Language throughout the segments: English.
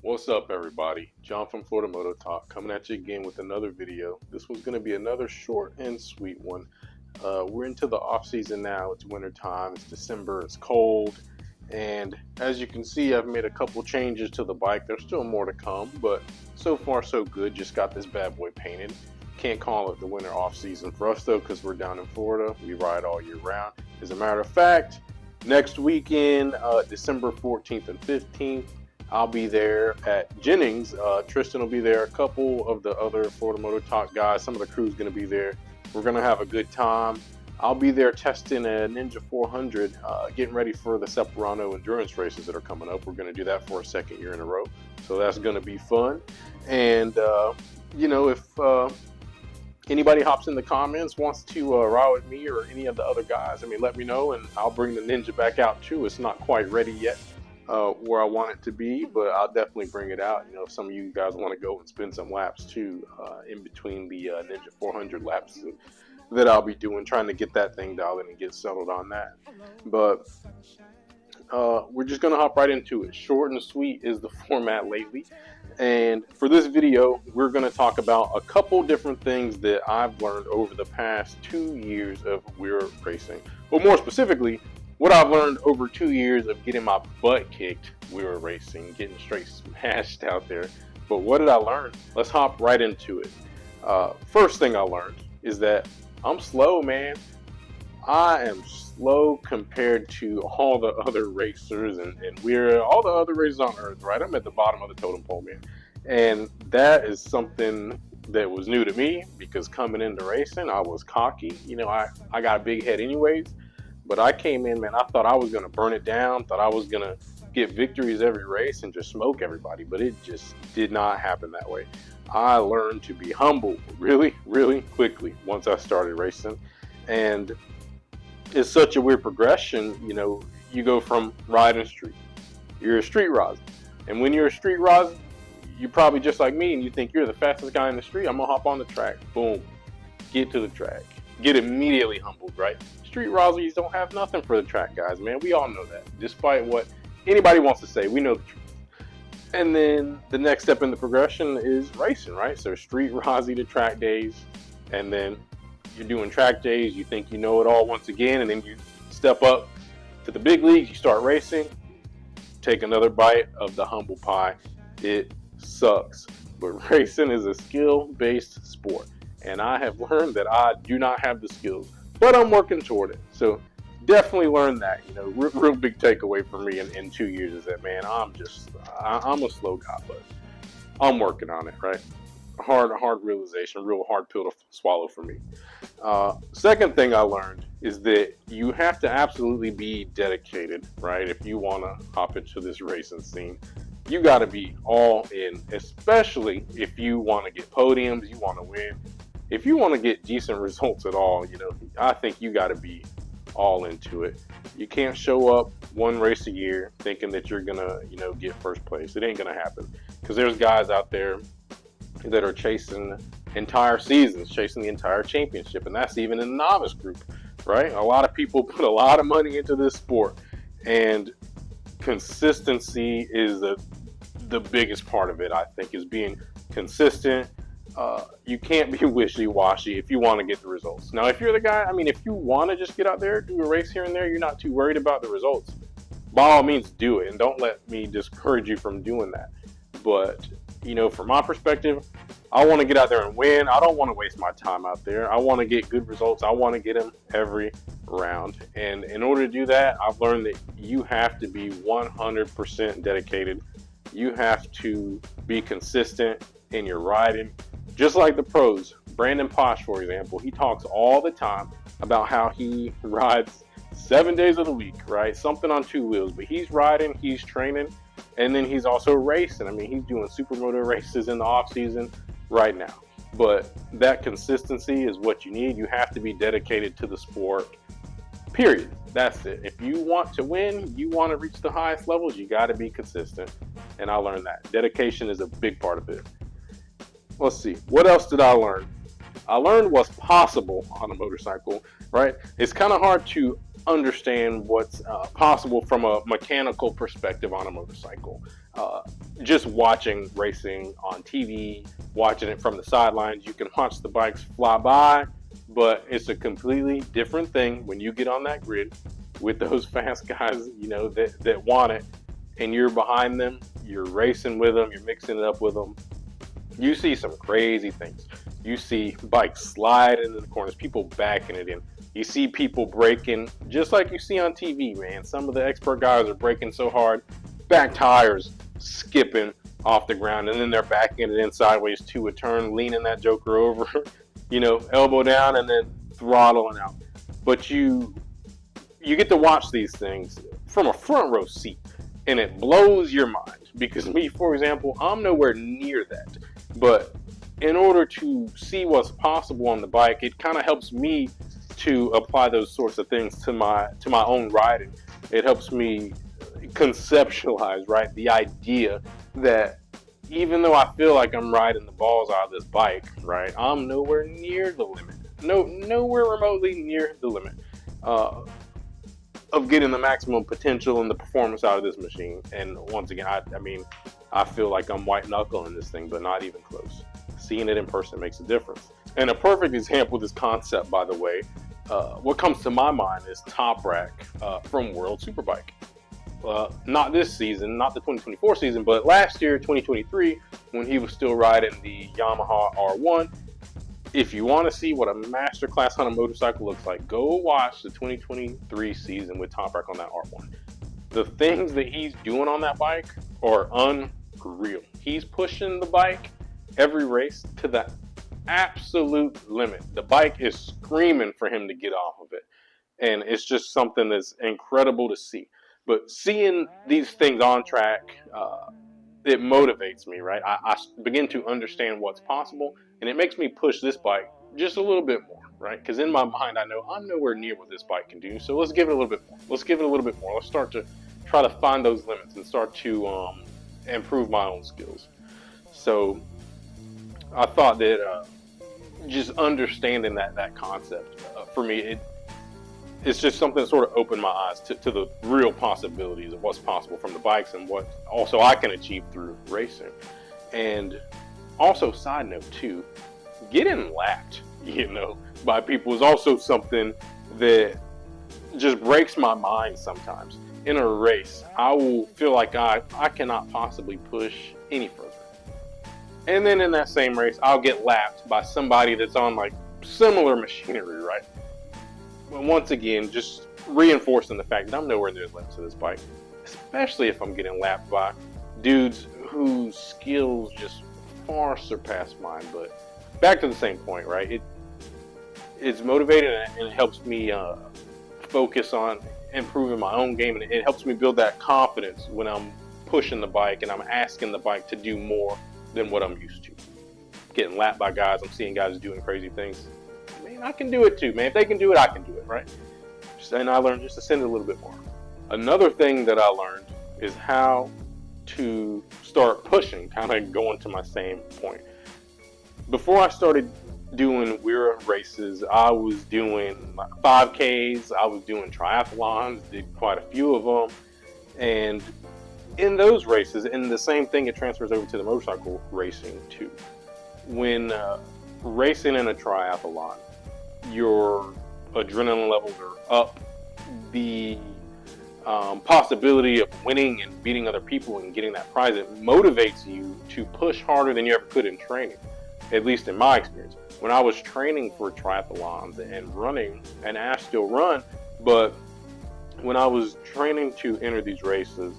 What's up, everybody? John from Florida Moto Talk coming at you again with another video. This one's going to be another short and sweet one. We're into the off season now. It's winter time. It's December. It's cold, and as you can see, I've made a couple changes to the bike. There's still more to come, but so far so good. Just got this bad boy painted. Can't call it the winter off season for us though, because we're down in Florida. We ride all year round. As a matter of fact, next weekend, December 14th and 15th. I'll be there at Jennings. Tristan will be there. A couple of the other Florida Moto Talk guys. Some of the crew's going to be there. We're going to have a good time. I'll be there testing a Ninja 400, getting ready for the Separano endurance races that are coming up. We're going to do that for a second year in a row. So that's going to be fun. And, if anybody hops in the comments, wants to ride with me or any of the other guys, let me know, and I'll bring the Ninja back out too. It's not quite ready yet. Where I want it to be, but I'll definitely bring it out. If some of you guys want to go and spend some laps too, in between the Ninja 400 laps that I'll be doing, trying to get that thing dialed in and get settled on that. But we're just gonna hop right into it. Short and sweet is the format lately, and for this video, we're gonna talk about a couple different things that I've learned over the past 2 years of WERA racing. Well, more specifically, what I've learned over 2 years of getting my butt kicked WERA racing, getting straight smashed out there. But what did I learn? Let's hop right into it. First thing I learned is that I'm slow, man. I am slow compared to all the other racers and all the other racers on earth, right? I'm at the bottom of the totem pole, man. And that is something that was new to me, because coming into racing, I was cocky. I got a big head anyways. But I came in, man, I thought I was going to burn it down, thought I was going to get victories every race and just smoke everybody. But it just did not happen that way. I learned to be humble really, really quickly once I started racing. And it's such a weird progression. You go from riding street. You're a street rider. And when you're a street rider, you're probably just like me and you think you're the fastest guy in the street. I'm going to hop on the track. Boom. Get to the track. Get immediately humbled, right? Street rivalries don't have nothing for the track guys, man. We all know that. Despite what anybody wants to say, we know the truth. And then the next step in the progression is racing, right? So street Rossi to track days, and then you're doing track days. You think you know it all once again, and then you step up to the big leagues. You start racing. Take another bite of the humble pie. It sucks, but racing is a skill-based sport, and I have learned that I do not have the skills. But I'm working toward it. So definitely learned that. Real big takeaway for me in 2 years is that, man, I'm a slow guy, but I'm working on it, right? A hard realization, real hard pill to swallow for me. Second thing I learned is that you have to absolutely be dedicated, right? If you want to hop into this racing scene, you got to be all in, especially if you want to get podiums, you want to win. If you want to get decent results at all, I think you got to be all into it. You can't show up one race a year thinking that you're going to, get first place. It ain't going to happen, because there's guys out there that are chasing entire seasons, chasing the entire championship, and that's even in the novice group, right? A lot of people put a lot of money into this sport, and consistency is the biggest part of it, I think, is being consistent. You can't be wishy-washy if you want to get the results. Now, if you're the guy, if you want to just get out there, do a race here and there, you're not too worried about the results, by all means do it, and don't let me discourage you from doing that. But, from my perspective, I want to get out there and win. I don't want to waste my time out there. I want to get good results. I want to get them every round. And in order to do that, I've learned that you have to be 100% dedicated. You have to be consistent in your riding. Just like the pros, Brandon Posh, for example, he talks all the time about how he rides 7 days of the week, right? Something on two wheels, but he's riding, he's training, and then he's also racing. He's doing supermoto races in the off season right now. But that consistency is what you need. You have to be dedicated to the sport, period. That's it. If you want to win, you want to reach the highest levels, you got to be consistent. And I learned that. Dedication is a big part of it. Let's see. What else did I learn? I learned what's possible on a motorcycle, right? It's kind of hard to understand what's possible from a mechanical perspective on a motorcycle. just watching racing on TV, watching it from the sidelines, you can watch the bikes fly by, but it's a completely different thing when you get on that grid with those fast guys, that want it, and you're behind them, you're racing with them, you're mixing it up with them. You see some crazy things. You see bikes sliding into the corners, people backing it in. You see people braking, just like you see on TV, man. Some of the expert guys are braking so hard, back tires skipping off the ground, and then they're backing it in sideways to a turn, leaning that joker over, elbow down, and then throttling out. But you get to watch these things from a front row seat, and it blows your mind. Because me, for example, I'm nowhere near that. But in order to see what's possible on the bike, it kind of helps me to apply those sorts of things to my own riding. It helps me conceptualize, right, the idea that even though I feel like I'm riding the balls out of this bike, right, I'm nowhere near the limit. Nowhere remotely near the limit of getting the maximum potential and the performance out of this machine. And once again, I feel like I'm white knuckling this thing, but not even close. Seeing it in person makes a difference. And a perfect example of this concept, by the way, what comes to my mind is Top Rack from World Superbike. Not this season, not the 2024 season, but last year, 2023, when he was still riding the Yamaha R1. If you want to see what a masterclass on a motorcycle looks like, go watch the 2023 season with Top Rack on that R1. The things that he's doing on that bike are unreal. He's pushing the bike every race to the absolute limit. The bike is screaming for him to get off of it. And it's just something that's incredible to see. But seeing these things on track, it motivates me, right? I begin to understand what's possible, and it makes me push this bike just a little bit more, right? Because in my mind, I know I'm nowhere near what this bike can do. So let's give it a little bit more. Let's start to try to find those limits and start to improve my own skills. So I thought that just understanding that concept for me, it's just something that sort of opened my eyes to the real possibilities of what's possible from the bikes and what also I can achieve through racing. And also, side note too, getting lapped, by people is also something that just breaks my mind sometimes. In a race, I will feel like I cannot possibly push any further. And then in that same race, I'll get lapped by somebody that's on like similar machinery, right? Once again, just reinforcing the fact that I'm nowhere near the limits of this bike, especially if I'm getting lapped by dudes whose skills just far surpass mine. But back to the same point, right? It's motivating and it helps me focus on improving my own game, and it helps me build that confidence when I'm pushing the bike and I'm asking the bike to do more than what I'm used to. Getting lapped by guys, I'm seeing guys doing crazy things. I can do it too, man. If they can do it, I can do it, right? And I learned just to send it a little bit more. Another thing that I learned is how to start pushing, kind of going to my same point. Before I started doing WERA races, I was doing like 5Ks, I was doing triathlons, did quite a few of them. And in those races, and the same thing, it transfers over to the motorcycle racing too. When racing in a triathlon, your adrenaline levels are up. The possibility of winning and beating other people and getting that prize, it motivates you to push harder than you ever could in training, at least in my experience. When I was training for triathlons and running, and I still run, but when I was training to enter these races,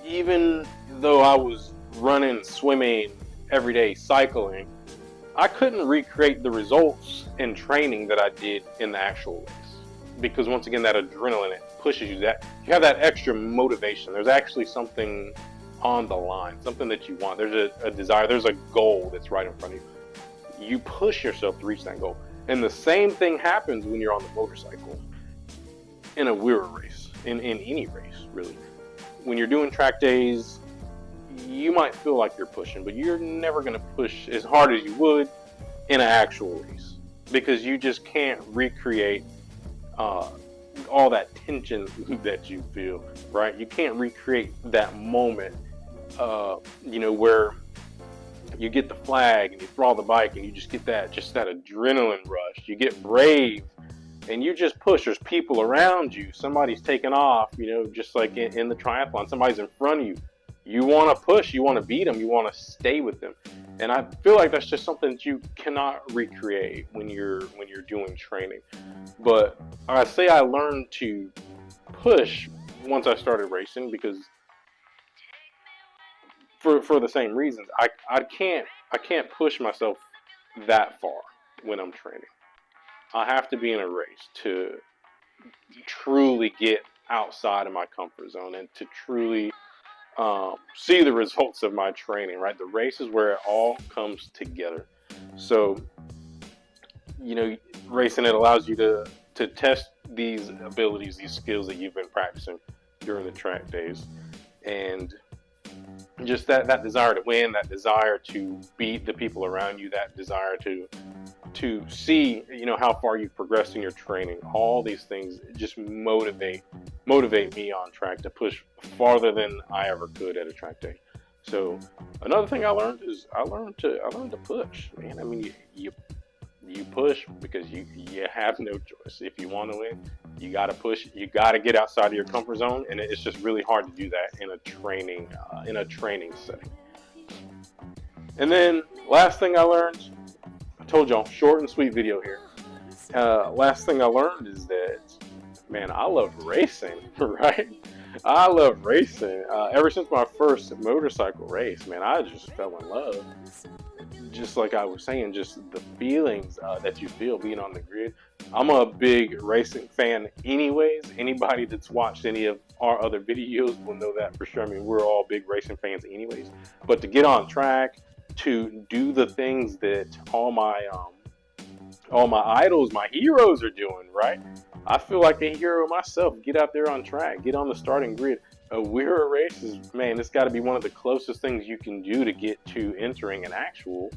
even though I was running, swimming, every day cycling, I couldn't recreate the results in training that I did in the actual race. Because once again, that adrenaline, it pushes you, that you have that extra motivation. There's actually something on the line, something that you want. There's a desire, there's a goal that's right in front of you. You push yourself to reach that goal. And the same thing happens when you're on the motorcycle in a WERA race, in any race, really. When you're doing track days, you might feel like you're pushing, but you're never going to push as hard as you would in an actual race, because you just can't recreate all that tension that you feel, right? You can't recreate that moment where you get the flag and you throw the bike and you just get that adrenaline rush. You get brave and you just push. There's people around you. Somebody's taking off, just like in the triathlon. Somebody's in front of you. You want to push. You want to beat them. You want to stay with them. And I feel like that's just something that you cannot recreate when you're doing training. But I say I learned to push once I started racing, because for the same reasons, I can't push myself that far when I'm training. I have to be in a race to truly get outside of my comfort zone and to truly see the results of my training, right? The race is where it all comes together. So, racing, it allows you to test these abilities, these skills that you've been practicing during the track days. And just that desire to win, that desire to beat the people around you, that desire to see how far you've progressed in your training. All these things just motivate me on track to push farther than I ever could at a track day. So another thing I learned is I learned to push, man. I mean, you push because you have no choice. If you want to win, you got to push. You got to get outside of your comfort zone, and it's just really hard to do that in a training setting. And then last thing I learned, I told y'all, short and sweet video here. Last thing I learned is that, man, I love racing, right? I love racing. Ever since my first motorcycle race, man, I just fell in love. Just like I was saying, just the feelings that you feel being on the grid. I'm a big racing fan anyways. Anybody that's watched any of our other videos will know that for sure. I mean, we're all big racing fans anyways. But to get on track, to do the things that all my idols, my heroes are doing, right? I feel like a hero myself. Get out there on track, get on the starting grid. A WERA race is, man, it's got to be one of the closest things you can do to get to entering an actual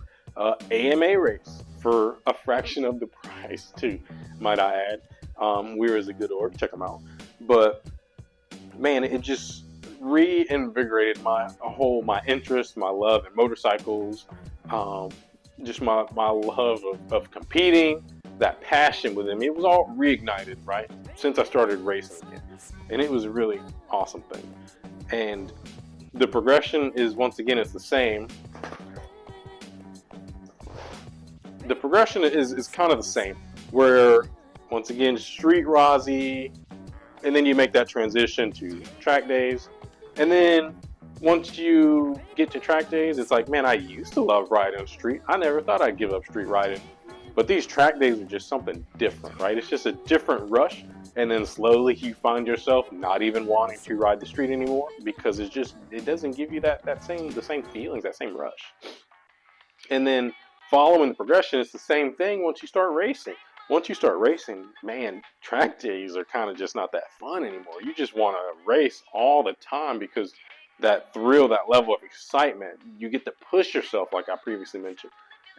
AMA race for a fraction of the price, too, might I add. WERA is a good org, check them out. But man, it just reinvigorated my interest, my love in motorcycles, just my love of competing, that passion within me. It was all reignited, right, since I started racing again. And it was a really awesome thing. And the progression is, once again, it's the same. The progression is kind of the same, where, once again, street Rossi, and then you make that transition to track days. And then once you get to track days, it's like, man, I used to love riding on street. I never thought I'd give up street riding. But these track days are just something different, right? It's just a different rush. And then slowly you find yourself not even wanting to ride the street anymore, because it doesn't give you the same feelings, that same rush. And then following the progression, it's the same thing once you start racing. Once you start racing, man, track days are kind of just not that fun anymore. You just want to race all the time, because that thrill, that level of excitement, you get to push yourself, like I previously mentioned,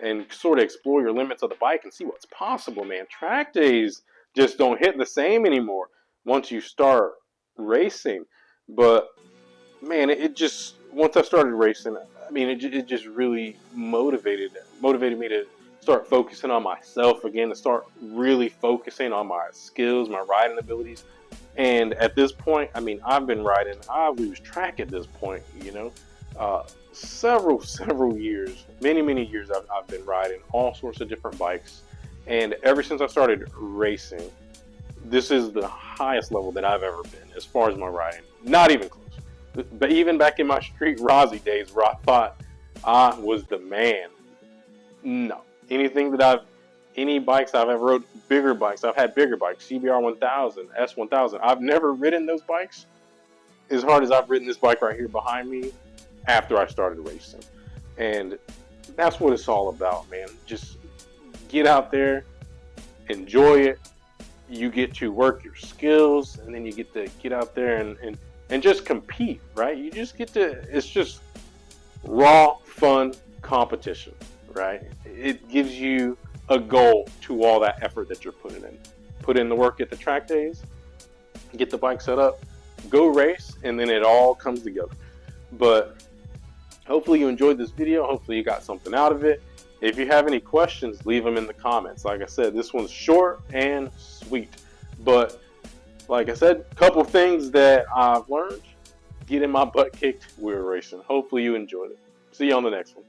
and sort of explore your limits of the bike and see what's possible, man. Track days just don't hit the same anymore once you start racing. But man, once I started racing, I mean, it just really motivated me to start focusing on myself again, to start really focusing on my skills, my riding abilities. And at this point, I mean, I've been riding, I lose track at this point, several years, many years I've been riding all sorts of different bikes. And ever since I started racing, this is the highest level that I've ever been as far as my riding. Not even close. But even back in my street Rossi days, where I thought I was the man, no. Any bikes I've ever rode, bigger bikes, I've had bigger bikes, CBR 1000, S1000. I've never ridden those bikes as hard as I've ridden this bike right here behind me after I started racing. And that's what it's all about, man. Just get out there, enjoy it. You get to work your skills, and then you get to get out there and just compete, right? You just get to, it's just raw, fun competition, right? It gives you a goal to all that effort that you're putting in. Put in the work at the track days, get the bike set up, go race, and then it all comes together. But Hopefully you enjoyed this video. Hopefully you got something out of it. If you have any questions, leave them in the comments. Like I said, this one's short and sweet. But like I said, a couple things that I've learned. Getting my butt kicked, WERA racing. Hopefully you enjoyed it. See you on the next one.